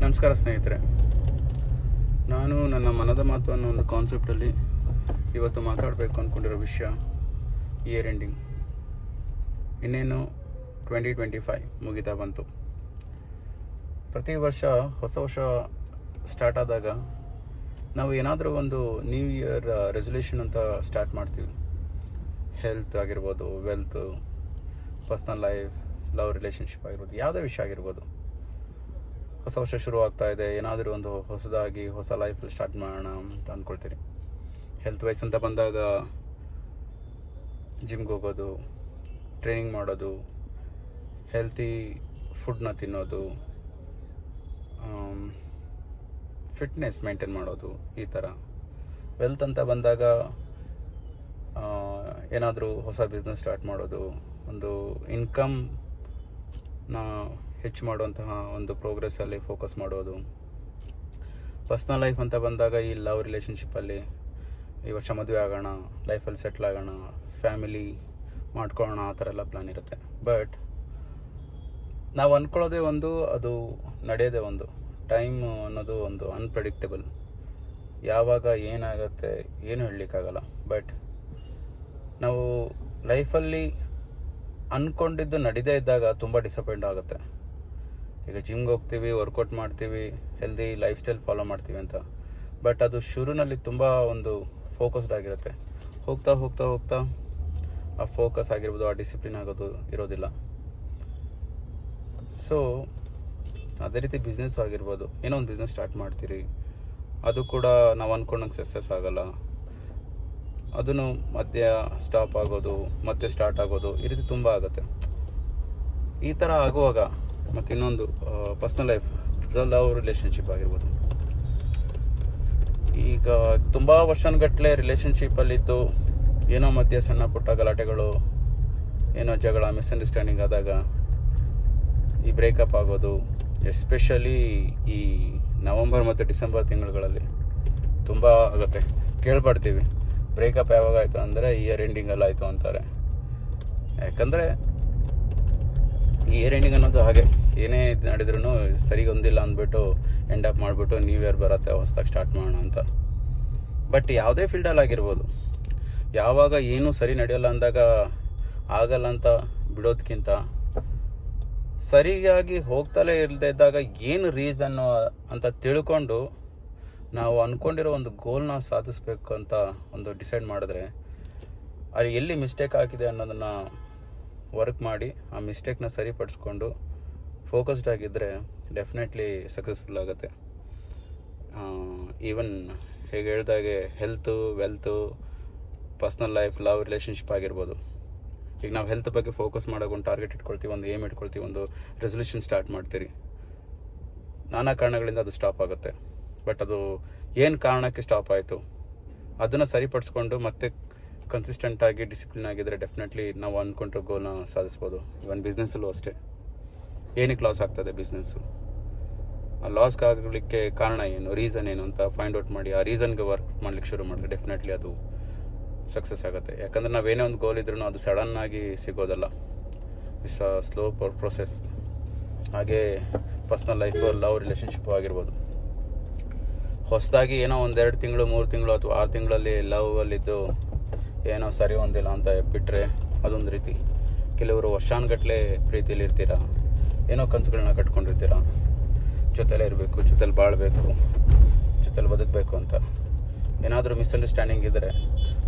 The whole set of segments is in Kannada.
ನಮಸ್ಕಾರ ಸ್ನೇಹಿತರೆ. ನಾನು ನನ್ನ ಮನದ ಮಾತು ಅನ್ನೋ ಒಂದು ಕಾನ್ಸೆಪ್ಟಲ್ಲಿ ಇವತ್ತು ಮಾತಾಡಬೇಕು ಅಂದ್ಕೊಂಡಿರೋ ವಿಷಯ ಇಯರ್ ಎಂಡಿಂಗ್. ಇನ್ನೇನು 2025 ಮುಗಿತಾ ಬಂತು. ಪ್ರತಿ ವರ್ಷ ಹೊಸ ಸ್ಟಾರ್ಟ್ ಆದಾಗ ನಾವು ಏನಾದರೂ ಒಂದು ನ್ಯೂ ಇಯರ್ ರೆಸೊಲ್ಯೂಷನ್ ಅಂತ ಸ್ಟಾರ್ಟ್ ಮಾಡ್ತೀವಿ. ಹೆಲ್ತ್ ಆಗಿರ್ಬೋದು, wealth, personal life, love relationship ಆಗಿರ್ಬೋದು, ಯಾವುದೇ ವಿಷಯ ಆಗಿರ್ಬೋದು. ಹೊಸ ವರ್ಷ ಶುರು ಆಗ್ತಾ ಇದೆ, ಏನಾದರೂ ಒಂದು ಹೊಸದಾಗಿ ಹೊಸ ಲೈಫಲ್ಲಿ ಸ್ಟಾರ್ಟ್ ಮಾಡೋಣ ಅಂತ ಅಂದ್ಕೊಳ್ತೀರಿ. ಹೆಲ್ತ್ ವೈಸ್ ಅಂತ ಬಂದಾಗ ಜಿಮ್ಗೆ ಹೋಗೋದು, ಟ್ರೈನಿಂಗ್ ಮಾಡೋದು, ಹೆಲ್ತಿ ಫುಡ್ನ ತಿನ್ನೋದು, ಫಿಟ್ನೆಸ್ ಮೇಂಟೈನ್ ಮಾಡೋದು, ಈ ಥರ. ವೆಲ್ತ್ ಅಂತ ಬಂದಾಗ ಏನಾದರೂ ಹೊಸ ಬಿಸ್ನೆಸ್ ಸ್ಟಾರ್ಟ್ ಮಾಡೋದು, ಒಂದು ಇನ್ಕಮ್ನ ಹೆಚ್ಚು ಮಾಡುವಂತಹ ಒಂದು ಪ್ರೋಗ್ರೆಸ್ಸಲ್ಲಿ ಫೋಕಸ್ ಮಾಡೋದು. ಪರ್ಸ್ನಲ್ ಲೈಫ್ ಅಂತ ಬಂದಾಗ ಈ ಲವ್ ರಿಲೇಷನ್ಶಿಪ್ಪಲ್ಲಿ ಈ ವರ್ಷ ಮದುವೆ ಆಗೋಣ, ಲೈಫಲ್ಲಿ ಸೆಟ್ಲ್ ಆಗೋಣ, ಫ್ಯಾಮಿಲಿ ಮಾಡ್ಕೊಳ್ಳೋಣ, ಆ ಥರ ಎಲ್ಲ ಪ್ಲ್ಯಾನ್ ಇರುತ್ತೆ. ಬಟ್ ನಾವು ಅಂದ್ಕೊಳ್ಳೋದೇ ಒಂದು, ಅದು ನಡೆಯೋದೇ ಒಂದು. ಟೈಮ್ ಅನ್ನೋದು ಒಂದು ಅನ್ಪ್ರೆಡಿಕ್ಟಬಲ್. ಯಾವಾಗ ಏನಾಗುತ್ತೆ ಏನು ಹೇಳಲಿಕ್ಕಾಗಲ್ಲ. ಬಟ್ ನಾವು ಲೈಫಲ್ಲಿ ಅಂದ್ಕೊಂಡಿದ್ದು ನಡೀದೇ ಇದ್ದಾಗ ತುಂಬ ಡಿಸಪಾಯಿಂಟ್ ಆಗುತ್ತೆ. ಈಗ ಜಿಮ್ಗೆ ಹೋಗ್ತೀವಿ, ವರ್ಕೌಟ್ ಮಾಡ್ತೀವಿ, ಹೆಲ್ದಿ ಲೈಫ್ ಸ್ಟೈಲ್ ಫಾಲೋ ಮಾಡ್ತೀವಿ ಅಂತ. ಬಟ್ ಅದು ಶುರುನಲ್ಲಿ ತುಂಬ ಒಂದು ಫೋಕಸ್ಡ್ ಆಗಿರುತ್ತೆ. ಹೋಗ್ತಾ ಹೋಗ್ತಾ ಹೋಗ್ತಾ ಆ ಫೋಕಸ್ ಆಗಿರ್ಬೋದು, ಆ ಡಿಸಿಪ್ಲಿನ್ ಆಗೋದು ಇರೋದಿಲ್ಲ. ಸೊ ಅದೇ ರೀತಿ ಬಿಸ್ನೆಸ್ ಆಗಿರ್ಬೋದು. ಏನೋ ಒಂದು ಬಿಸ್ನೆಸ್ ಸ್ಟಾರ್ಟ್ ಮಾಡ್ತೀರಿ, ಅದು ಕೂಡ ನಾವು ಅಂದ್ಕೊಂಡಂಗೆ ಸಕ್ಸಸ್ ಆಗೋಲ್ಲ. ಅದನ್ನು ಮಧ್ಯ ಸ್ಟಾಪ್ ಆಗೋದು, ಮತ್ತೆ ಸ್ಟಾರ್ಟ್ ಆಗೋದು, ಈ ರೀತಿ ತುಂಬ ಆಗುತ್ತೆ. ಈ ಥರ ಆಗುವಾಗ ಮತ್ತು ಇನ್ನೊಂದು ಪರ್ಸ್ನಲ್ ಲೈಫ್, ಲವ್ ರಿಲೇಷನ್ಶಿಪ್ ಆಗಿರ್ಬೋದು. ಈಗ ತುಂಬ ವರ್ಷಗಟ್ಟಲೆ ರಿಲೇಷನ್ಶಿಪ್ಪಲ್ಲಿದ್ದು ಏನೋ ಮಧ್ಯೆ ಸಣ್ಣ ಪುಟ್ಟ ಗಲಾಟೆಗಳು, ಏನೋ ಜಗಳ, ಮಿಸ್ಅಂಡರ್ಸ್ಟ್ಯಾಂಡಿಂಗ್ ಆದಾಗ ಈ ಬ್ರೇಕಪ್ ಆಗೋದು, ಎಸ್ಪೆಷಲಿ ಈ ನವಂಬರ್ ಮತ್ತು ಡಿಸೆಂಬರ್ ತಿಂಗಳುಗಳಲ್ಲಿ ತುಂಬ ಆಗುತ್ತೆ. ಕೇಳ್ಪಡ್ತೀವಿ, ಬ್ರೇಕಪ್ ಯಾವಾಗ ಆಯಿತು ಅಂದರೆ ಇಯರ್ ಎಂಡಿಂಗಲ್ಲಿ ಆಯಿತು ಅಂತಾರೆ. ಯಾಕಂದರೆ ಇಯರ್ ಎಂಡಿಂಗ್ ಅನ್ನೋದು ಹಾಗೆ, ಏನೇ ನಡೆದ್ರೂ ಸರಿಗೆ ಹೊಂದಿಲ್ಲ ಅಂದ್ಬಿಟ್ಟು ಎಂಡ್ ಅಪ್ ಮಾಡಿಬಿಟ್ಟು ನ್ಯೂ ಇಯರ್ ಬರುತ್ತೆ, ಹೊಸದಾಗಿ ಸ್ಟಾರ್ಟ್ ಮಾಡೋಣ ಅಂತ. ಬಟ್ ಯಾವುದೇ ಫೀಲ್ಡಲ್ಲಿ ಆಗಿರ್ಬೋದು, ಯಾವಾಗ ಏನೂ ಸರಿ ನಡೆಯೋಲ್ಲ ಅಂದಾಗ ಆಗಲ್ಲ ಅಂತ ಬಿಡೋದಕ್ಕಿಂತ ಸರಿಯಾಗಿ ಹೋಗ್ತಲೇ ಇಲ್ಲದೆ ಇದ್ದಾಗ ಏನು ರೀಸನ್ನು ಅಂತ ತಿಳ್ಕೊಂಡು ನಾವು ಅಂದ್ಕೊಂಡಿರೋ ಒಂದು ಗೋಲ್ನ ಸಾಧಿಸ್ಬೇಕು ಅಂತ ಒಂದು ಡಿಸೈಡ್ ಮಾಡಿದ್ರೆ, ಅದು ಎಲ್ಲಿ ಮಿಸ್ಟೇಕ್ ಆಗಿದೆ ಅನ್ನೋದನ್ನು ವರ್ಕ್ ಮಾಡಿ ಆ ಮಿಸ್ಟೇಕ್ನ ಸರಿಪಡಿಸ್ಕೊಂಡು ಫೋಕಸ್ಡ್ ಆಗಿದ್ದರೆ ಡೆಫಿನೆಟ್ಲಿ ಸಕ್ಸಸ್ಫುಲ್ ಆಗುತ್ತೆ. ಈವನ್ ಹೇಗೆ ಹೇಳ್ದಾಗೆ health, wealth, personal life, love relationship ಆಗಿರ್ಬೋದು. ಈಗ ನಾವು ಹೆಲ್ತ್ ಬಗ್ಗೆ ಫೋಕಸ್ ಮಾಡೋಕೆ ಒಂದು ಟಾರ್ಗೆಟ್ ಇಟ್ಕೊಳ್ತೀವಿ, ಒಂದು ಏಮ್ ಇಟ್ಕೊಳ್ತೀವಿ, ಒಂದು ರೆಸೊಲ್ಯೂಷನ್ ಸ್ಟಾರ್ಟ್ ಮಾಡ್ತೀರಿ. ನಾನಾ ಕಾರಣಗಳಿಂದ ಅದು ಸ್ಟಾಪ್ ಆಗುತ್ತೆ. ಬಟ್ ಅದು ಏನು ಕಾರಣಕ್ಕೆ ಸ್ಟಾಪ್ ಆಯಿತು ಅದನ್ನು ಸರಿಪಡಿಸ್ಕೊಂಡು ಮತ್ತೆ ಕನ್ಸಿಸ್ಟೆಂಟಾಗಿ ಡಿಸಿಪ್ಲಿನ್ ಆಗಿದ್ದರೆ ಡೆಫಿನೆಟ್ಲಿ ನಾವು ಅಂದ್ಕೊಂಡ್ರೆ ಗೋಲ್ನ ಸಾಧಿಸ್ಬೋದು. ಇವನ್ ಬಿಸ್ನೆಸ್ಸಲ್ಲೂ ಅಷ್ಟೇ. ಏನಕ್ಕೆ ಲಾಸ್ ಆಗ್ತದೆ ಬಿಸ್ನೆಸ್ಸು, ಆ ಲಾಸ್ಗೆ ಆಗಲಿಕ್ಕೆ ಕಾರಣ ಏನು, ರೀಸನ್ ಏನು ಅಂತ ಫೈಂಡ್ ಔಟ್ ಮಾಡಿ ಆ ರೀಸನ್ಗೆ ವರ್ಕ್ ಮಾಡ್ಲಿಕ್ಕೆ ಶುರು ಮಾಡಿದ್ರೆ ಡೆಫಿನೆಟ್ಲಿ ಅದು ಸಕ್ಸಸ್ ಆಗುತ್ತೆ. ಯಾಕಂದರೆ ನಾವೇನೇ ಒಂದು ಗೋಲ್ ಇದ್ರೂ ಅದು ಸಡನ್ನಾಗಿ ಸಿಗೋದಲ್ಲ. It's a slow process. ಹಾಗೆ ಪರ್ಸ್ನಲ್ ಲೈಫು, ಲವ್ ರಿಲೇಷನ್ಶಿಪ್ಪು ಆಗಿರ್ಬೋದು. ಹೊಸದಾಗಿ ಏನೋ ಒಂದು 2 ತಿಂಗಳು, 3 ತಿಂಗಳು ಅಥವಾ 6 ತಿಂಗಳಲ್ಲಿ ಲವಲ್ಲಿದ್ದು ಏನೋ ಸರಿ ಹೊಂದಿಲ್ಲ ಅಂತ ಬಿಟ್ಟರೆ ಅದೊಂದು ರೀತಿ. ಕೆಲವರು ವರ್ಷಾನುಗಟ್ಟಲೆ ಪ್ರೀತಿಯಲ್ಲಿ ಇರ್ತೀರ, ಏನೋ ಕನಸುಗಳನ್ನ ಕಟ್ಕೊಂಡಿರ್ತೀರ, ಜೊತೆಲೇ ಇರಬೇಕು, ಜೊತೆಲಿ ಬಾಳಬೇಕು, ಜೊತೆಲಿ ಬದುಕಬೇಕು ಅಂತ. ಏನಾದರೂ ಮಿಸ್ಅಂಡರ್ಸ್ಟ್ಯಾಂಡಿಂಗ್ ಇದ್ದರೆ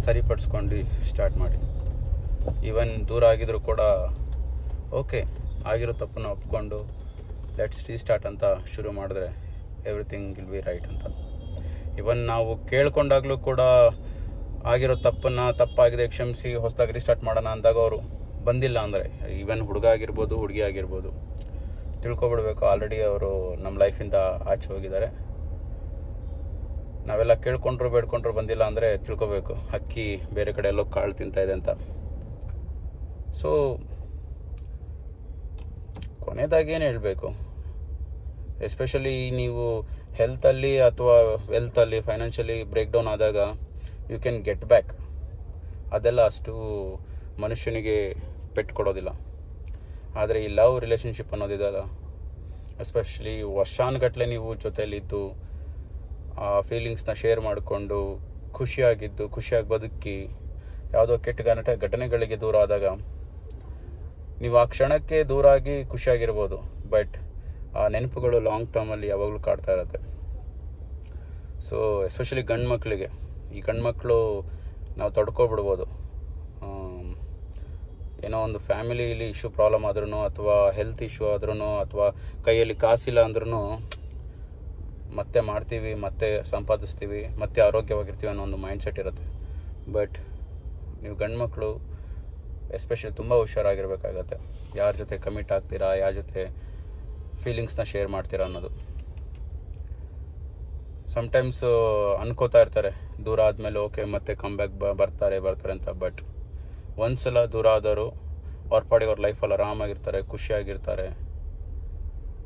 ಸರಿಪಡಿಸ್ಕೊಂಡು ಸ್ಟಾರ್ಟ್ ಮಾಡಿ. ಈವನ್ ದೂರ ಆಗಿದ್ರು ಕೂಡ ಓಕೆ, ಆಗಿರೋ ತಪ್ಪನ್ನು ಒಪ್ಕೊಂಡು ಲೆಟ್ಸ್ ರೀಸ್ಟಾರ್ಟ್ ಅಂತ ಶುರು ಮಾಡಿದ್ರೆ ಎವ್ರಿಥಿಂಗ್ ವಿಲ್ ಬಿ ರೈಟ್ ಅಂತ. ಇವನ್ ನಾವು ಕೇಳ್ಕೊಂಡಾಗಲೂ ಕೂಡ ಆಗಿರೋ ತಪ್ಪಾಗಿದೆ ಕ್ಷಮಿಸಿ ಹೊಸದಾಗಿ ರೀಸ್ಟಾರ್ಟ್ ಮಾಡೋಣ ಅಂದಾಗ ಅವರು ಬಂದಿಲ್ಲ ಅಂದರೆ, ಈವನ್ ಹುಡುಗ ಆಗಿರ್ಬೋದು, ಹುಡುಗಿ ಆಗಿರ್ಬೋದು, ತಿಳ್ಕೊಬಿಡ್ಬೇಕು ಆಲ್ರೆಡಿ ಅವರು ನಮ್ಮ ಲೈಫಿಂದ ಆಚೆ ಹೋಗಿದ್ದಾರೆ. ನಾವೆಲ್ಲ ಕೇಳ್ಕೊಂಡ್ರು ಬೇಡ್ಕೊಂಡ್ರು ಬಂದಿಲ್ಲ ಅಂದರೆ ತಿಳ್ಕೊಬೇಕು ಹಕ್ಕಿ ಬೇರೆ ಕಡೆ ಎಲ್ಲೋ ಕಾಳು ತಿಂತಾ ಇದೆ ಅಂತ. ಸೊ ಕೊನೆಯದಾಗಿ ಏನು ಹೇಳಬೇಕು, ಎಸ್ಪೆಷಲಿ ನೀವು ಹೆಲ್ತಲ್ಲಿ ಅಥವಾ ವೆಲ್ತಲ್ಲಿ ಫೈನಾನ್ಷಿಯಲಿ ಬ್ರೇಕ್ ಡೌನ್ ಆದಾಗ ಯು ಕ್ಯಾನ್ ಗೆಟ್ ಬ್ಯಾಕ್. ಅದೆಲ್ಲ ಅಷ್ಟು ಮನುಷ್ಯನಿಗೆ ಪೆಟ್ಟು ಕೊಡೋದಿಲ್ಲ. ಆದರೆ ಈ ಲವ್ ರಿಲೇಷನ್ಶಿಪ್ ಅನ್ನೋದಿದೆಯಲ್ಲ, ಎಸ್ಪೆಷಲಿ ವರ್ಷಾನುಗಟ್ಟಲೆ ನೀವು ಜೊತೆಯಲ್ಲಿದ್ದು ಆ ಫೀಲಿಂಗ್ಸ್ನ ಶೇರ್ ಮಾಡಿಕೊಂಡು ಖುಷಿಯಾಗಿ ಬದುಕಿ ಯಾವುದೋ ಕೆಟ್ಟ ಘಟನೆಗಳಿಗೆ ದೂರ ಆದಾಗ ನೀವು ಆ ಕ್ಷಣಕ್ಕೆ ದೂರ ಆಗಿ ಖುಷಿಯಾಗಿರ್ಬೋದು, ಬಟ್ ಆ ನೆನಪುಗಳು ಲಾಂಗ್ ಟರ್ಮಲ್ಲಿ ಯಾವಾಗಲೂ ಕಾಡ್ತಾ ಇರುತ್ತೆ. ಸೊ ಎಸ್ಪೆಷಲಿ ಈ ಗಂಡ್ಮಕ್ಳು ನಾವು ತಡ್ಕೊಬಿಡ್ಬೋದು. ಏನೋ ಒಂದು ಫ್ಯಾಮಿಲಿಲಿ ಇಶ್ಯೂ ಪ್ರಾಬ್ಲಮ್ ಆದ್ರೂ ಅಥವಾ ಹೆಲ್ತ್ ಇಶ್ಯೂ ಆದ್ರೂ ಅಥವಾ ಕೈಯಲ್ಲಿ ಕಾಸಿಲ್ಲ ಅಂದ್ರೂ ಮತ್ತೆ ಮಾಡ್ತೀವಿ, ಮತ್ತೆ ಸಂಪಾದಿಸ್ತೀವಿ, ಮತ್ತೆ ಆರೋಗ್ಯವಾಗಿರ್ತೀವಿ ಅನ್ನೋ ಒಂದು ಮೈಂಡ್ ಸೆಟ್ ಇರುತ್ತೆ. ಬಟ್ ನೀವು ಗಂಡ್ಮಕ್ಳು ಎಸ್ಪೆಷಲಿ ತುಂಬ ಹುಷಾರಾಗಿರ್ಬೇಕಾಗತ್ತೆ. ಯಾರ ಜೊತೆ ಕಮಿಟ್ ಆಗ್ತೀರಾ, ಯಾರ ಜೊತೆ ಫೀಲಿಂಗ್ಸ್ನ ಶೇರ್ ಮಾಡ್ತೀರಾ ಅನ್ನೋದು. ಸಮ್ಟೈಮ್ಸ್ ಅನ್ಕೋತಾ ಇರ್ತಾರೆ ದೂರ ಆದಮೇಲೆ ಓಕೆ ಮತ್ತೆ ಕಮ್ಬ್ಯಾಕ್ ಬರ್ತಾರೆ ಅಂತ. ಬಟ್ ಒಂದ್ಸಲ ದೂರ ಆದವರು ಅವ್ರ ಪಾಡಿಗೆ ಅವ್ರ ಲೈಫಲ್ಲಿ ಆರಾಮಾಗಿರ್ತಾರೆ, ಖುಷಿಯಾಗಿರ್ತಾರೆ.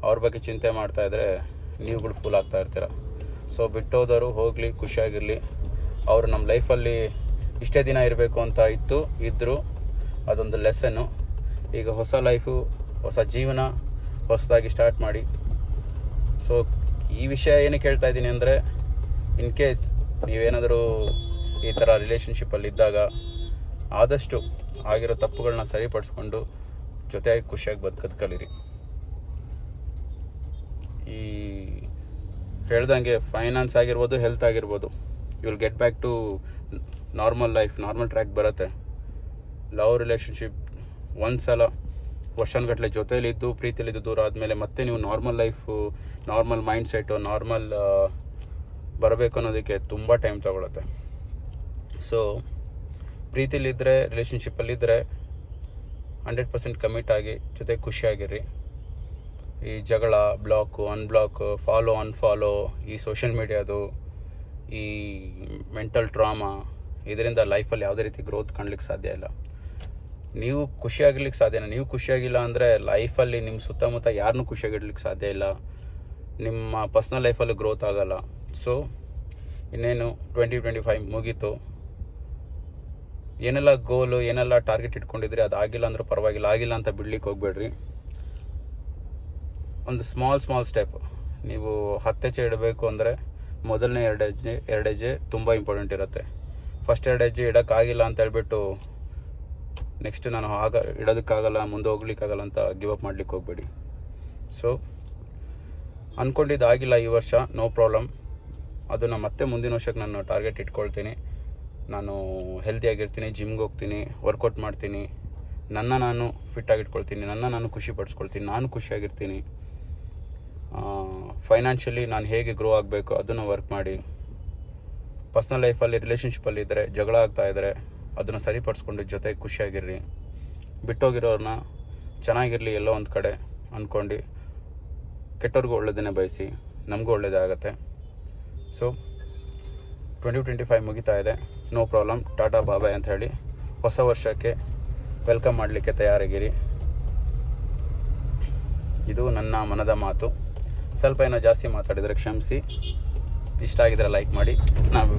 ಅವ್ರ ಬಗ್ಗೆ ಚಿಂತೆ ಮಾಡ್ತಾ ಇದ್ರೆ ನೀವುಗಳು ಫುಲ್ ಆಗ್ತಾ ಇರ್ತೀರ. ಸೊ ಬಿಟ್ಟೋದವರು ಹೋಗಲಿ, ಖುಷಿಯಾಗಿರಲಿ. ಅವರು ನಮ್ಮ ಲೈಫಲ್ಲಿ ಇಷ್ಟೇ ದಿನ ಇರಬೇಕು ಅಂತ ಇದ್ದರು, ಅದೊಂದು ಲೆಸನ್ನು. ಈಗ ಹೊಸ ಲೈಫು, ಹೊಸ ಜೀವನ ಹೊಸದಾಗಿ ಸ್ಟಾರ್ಟ್ ಮಾಡಿ. ಸೊ ಈ ವಿಷಯ ಏನಕ್ಕೆ ಹೇಳ್ತಾ ಇದ್ದೀನಿ ಅಂದರೆ, ಇನ್ ಕೇಸ್ ನೀವೇನಾದರೂ ಈ ಥರ ರಿಲೇಷನ್ಶಿಪ್ಪಲ್ಲಿ ಇದ್ದಾಗ ಆದಷ್ಟು ಆಗಿರೋ ತಪ್ಪುಗಳನ್ನ ಸರಿಪಡಿಸ್ಕೊಂಡು ಜೊತೆಯಾಗಿ ಖುಷಿಯಾಗಿ ಬದುಕಲಿರಿ. ಈ ಹೇಳ್ದಂಗೆ ಫೈನಾನ್ಸ್ ಆಗಿರ್ಬೋದು, ಹೆಲ್ತ್ ಆಗಿರ್ಬೋದು, you will get back to normal life, normal track ಬರುತ್ತೆ. ಲವ್ ರಿಲೇಷನ್ಶಿಪ್ ಒಂದ್ಸಲ ವರ್ಷಾನುಗಟ್ಟಲೆ ಜೊತೆಯಲ್ಲಿದ್ದು ಪ್ರೀತಿಯಲ್ಲಿದ್ದು ದೂರ ಆದಮೇಲೆ ಮತ್ತೆ ನೀವು normal life, normal mindset, normal ಬರಬೇಕು ಅನ್ನೋದಕ್ಕೆ ತುಂಬ ಟೈಮ್ ತಗೊಳುತ್ತೆ. ಸೊ ಪ್ರೀತಿಲಿದ್ದರೆ, ರಿಲೇಷನ್ಶಿಪ್ಪಲ್ಲಿದ್ದರೆ 100% ಕಮಿಟ್ ಆಗಿ ಜೊತೆ ಖುಷಿಯಾಗಿರಿ. ಈ ಜಗಳ, ಬ್ಲಾಕು, ಅನ್ಬ್ಲಾಕು, ಫಾಲೋ ಅನ್ಫಾಲೋ, ಈ ಸೋಷಿಯಲ್ ಮೀಡಿಯಾದು, ಈ ಮೆಂಟಲ್ ಟ್ರಾಮಾ, ಇದರಿಂದ ಲೈಫಲ್ಲಿ ಯಾವುದೇ ರೀತಿ ಗ್ರೋತ್ ಕಾಣಲಿಕ್ಕೆ ಸಾಧ್ಯ ಇಲ್ಲ. ನೀವು ಖುಷಿಯಾಗಿರ್ಲಿಕ್ಕೆ ಸಾಧ್ಯನ? ನೀವು ಖುಷಿಯಾಗಿಲ್ಲ ಅಂದರೆ ಲೈಫಲ್ಲಿ ನಿಮ್ಮ ಸುತ್ತಮುತ್ತ ಯಾರನ್ನೂ ಖುಷಿಯಾಗಿಡ್ಲಿಕ್ಕೆ ಸಾಧ್ಯ ಇಲ್ಲ. ನಿಮ್ಮ ಪರ್ಸ್ನಲ್ ಲೈಫಲ್ಲೂ ಗ್ರೋತ್ ಆಗೋಲ್ಲ. ಸೊ ಇನ್ನೇನು 2025 ಮುಗೀತು. ಏನೆಲ್ಲ ಗೋಲು, ಏನೆಲ್ಲ ಟಾರ್ಗೆಟ್ ಇಟ್ಕೊಂಡಿದ್ರಿ ಅದಾಗಿಲ್ಲ ಅಂದರೂ ಪರವಾಗಿಲ್ಲ, ಆಗಿಲ್ಲ ಅಂತ ಬಿಡ್ಲಿಕ್ಕೆ ಹೋಗ್ಬೇಡ್ರಿ. ಒಂದು ಸ್ಮಾಲ್ ಸ್ಟೆಪ್ ನೀವು 10 ಹೆಜ್ಜೆ ಇಡಬೇಕು ಅಂದರೆ ಮೊದಲನೇ 2 ಹೆಜ್ಜೆ ತುಂಬ ಇಂಪಾರ್ಟೆಂಟ್ ಇರುತ್ತೆ. ಫಸ್ಟ್ 2 ಹೆಜ್ಜೆ ಇಡೋಕ್ಕಾಗಿಲ್ಲ ಅಂತ ಹೇಳ್ಬಿಟ್ಟು ನೆಕ್ಸ್ಟ್ ನಾನು ಇಡೋದಕ್ಕಾಗಲ್ಲ, ಮುಂದೆ ಹೋಗ್ಲಿಕ್ಕಾಗಲ್ಲ ಅಂತ ಗಿವ್ ಅಪ್ ಮಾಡ್ಲಿಕ್ಕೆ ಹೋಗಬೇಡಿ. ಸೊ ಅಂದ್ಕೊಂಡಿದ್ದಾಗಿಲ್ಲ ಈ ವರ್ಷ, ನೋ ಪ್ರಾಬ್ಲಮ್. ಅದನ್ನು ಮತ್ತೆ ಮುಂದಿನ ವರ್ಷಕ್ಕೆ ನಾನು ಟಾರ್ಗೆಟ್ ಇಟ್ಕೊಳ್ತೀನಿ. ನಾನು ಹೆಲ್ತಿಯಾಗಿರ್ತೀನಿ, ಜಿಮ್ಗೆ ಹೋಗ್ತೀನಿ, ವರ್ಕೌಟ್ ಮಾಡ್ತೀನಿ, ನಾನು ಫಿಟ್ಟಾಗಿ ಇಟ್ಕೊಳ್ತೀನಿ, ನಾನು ಖುಷಿ ಪಡಿಸ್ಕೊಳ್ತೀನಿ, ನಾನು ಖುಷಿಯಾಗಿರ್ತೀನಿ. ಫೈನಾನ್ಷಿಯಲಿ ನಾನು ಹೇಗೆ ಗ್ರೋ ಆಗಬೇಕು ಅದನ್ನು ವರ್ಕ್ ಮಾಡಿ. ಪರ್ಸ್ನಲ್ ಲೈಫಲ್ಲಿ, ರಿಲೇಷನ್ಶಿಪ್ಪಲ್ಲಿ ಇದ್ದರೆ, ಜಗಳ ಆಗ್ತಾ ಇದ್ದರೆ ಅದನ್ನು ಸರಿಪಡಿಸ್ಕೊಂಡು ಜೊತೆಗೆ ಖುಷಿಯಾಗಿರ್ರಿ. ಬಿಟ್ಟೋಗಿರೋರನ್ನ ಚೆನ್ನಾಗಿರಲಿ ಎಲ್ಲೋ ಒಂದು ಕಡೆ ಅಂದ್ಕೊಂಡು ಕೆಟ್ಟವ್ರಿಗೂ ಒಳ್ಳೆಯದನ್ನೇ ಬಯಸಿ, ನಮಗೂ ಒಳ್ಳೆಯದೇ ಆಗುತ್ತೆ. ಸೊ 2025 ಮುಗಿತಾ ಇದೆ, ನೋ ಪ್ರಾಬ್ಲಮ್, ಟಾಟಾ ಬಾಬಾಯ್ ಅಂತ ಹೇಳಿ ಹೊಸ ವರ್ಷಕ್ಕೆ ವೆಲ್ಕಮ್ ಮಾಡಲಿಕ್ಕೆ ತಯಾರಾಗಿರಿ. ಇದು ನನ್ನ ಮನದ ಮಾತು. ಸ್ವಲ್ಪ ಏನೋ ಜಾಸ್ತಿ ಮಾತಾಡಿದರೆ ಕ್ಷಮಿಸಿ. ಇಷ್ಟ ಆಗಿದ್ರೆ ಲೈಕ್ ಮಾಡಿ, ನಾವು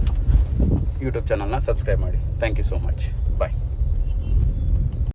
ಯೂಟ್ಯೂಬ್ ಚಾನಲ್ನ ಸಬ್ಸ್ಕ್ರೈಬ್ ಮಾಡಿ. Thank you so much.